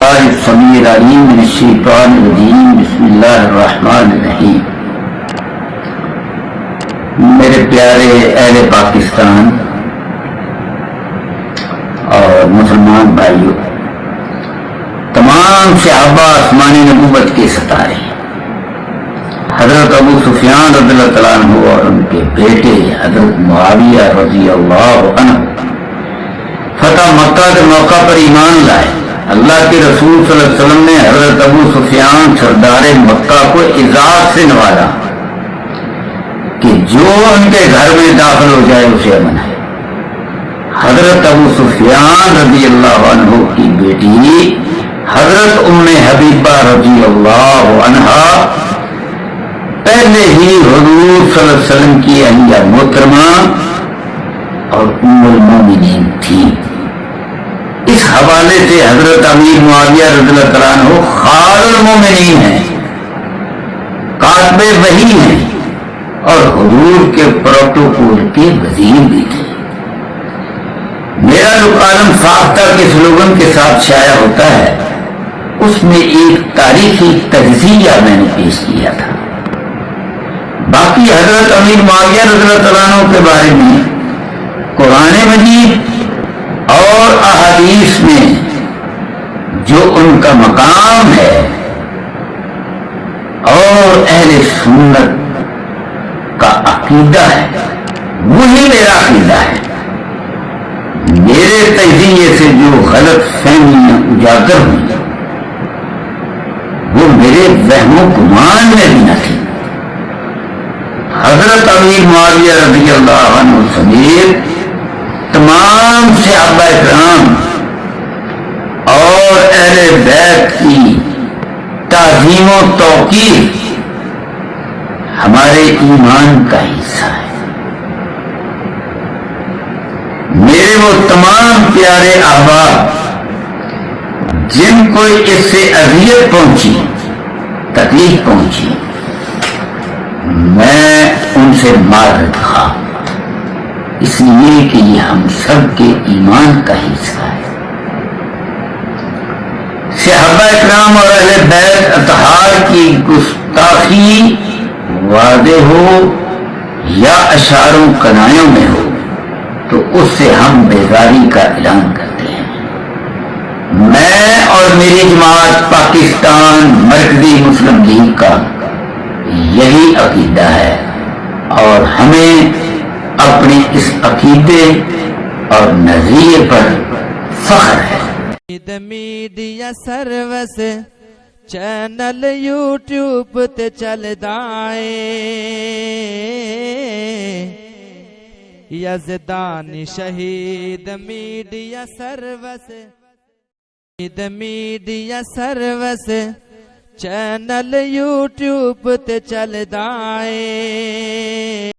باللہ السمیع العلیم من الشیطان الرجیم بسم اللہ الرحمن الرحیم۔ میرے پیارے اہل پاکستان اور مسلمان بھائیوں، تمام صحابہ آسمان نبوت کے ستارے، حضرت ابو سفیان رضی اللہ تعالیٰ عنہ اور ان کے بیٹے حضرت معاویہ رضی اللہ عنہ فتح مکہ کے موقع پر ایمان لائے۔ اللہ کے رسول صلی اللہ علیہ وسلم نے حضرت ابو سفیان سردار مکہ کو اعزاز سے نوازا کہ جو ان کے گھر میں داخل ہو جائے اسے امن ہے۔ حضرت ابو سفیان رضی اللہ عنہ کی بیٹی حضرت ام حبیبہ رضی اللہ عنہا پہلے ہی حضور صلی اللہ علیہ وسلم کی اہلیہ محترمہ اور ام المومنین تھی۔ اس حوالے سے حضرت امیر معاویہ رضی اللہ تعالیٰ عنہ خال المومنین ہیں، کاتب وحی ہیں اور حضور کے پروٹوکول کے وزیر بھی تھے۔ میرا جو کالم ساختہ کے سلوگن کے ساتھ شائع ہوتا ہے اس میں ایک تاریخی تجزیہ میں نے پیش کیا تھا۔ باقی حضرت امیر معاویہ رضی اللہ تعالیٰ عنہ کے بارے میں قرآن مجید اور احادیث میں جو ان کا مقام ہے اور اہل سنت کا عقیدہ ہے وہی میرا عقیدہ ہے۔ میرے تجزیے سے جو غلط فہمیاں اجاگر ہوئی وہ میرے وہم و گمان میں بھی نہ تھی۔ حضرت امیر معاویہ رضی اللہ عنہ سمیت تمام صحابہ کرام اور اہل بیت کی تعظیم و توقیر ہمارے ایمان کا حصہ ہے۔ میرے وہ تمام پیارے احباب جن کو اس سے اذیت پہنچی، تکلیف پہنچی، میں ان سے معذرت خواہ، اس لیے کہ یہ ہم سب کے ایمان کا حصہ ہے۔ صحابہ اکرام اور اہل بیت اطہار کی گستاخی واضح ہو یا اشعار و کنایوں میں ہو تو اس سے ہم بیزاری کا اعلان کرتے ہیں۔ میں اور میری جماعت پاکستان مرکزی مسلم لیگ کا یہی عقیدہ ہے اور ہمیں اپنے اس عقیدے اور نظریے پر فخر ہے۔ میڈیا سروس چینل یوٹیوب تے چلدا اے، یزدان شہید media service, media service channel YouTube تے چلدا اے۔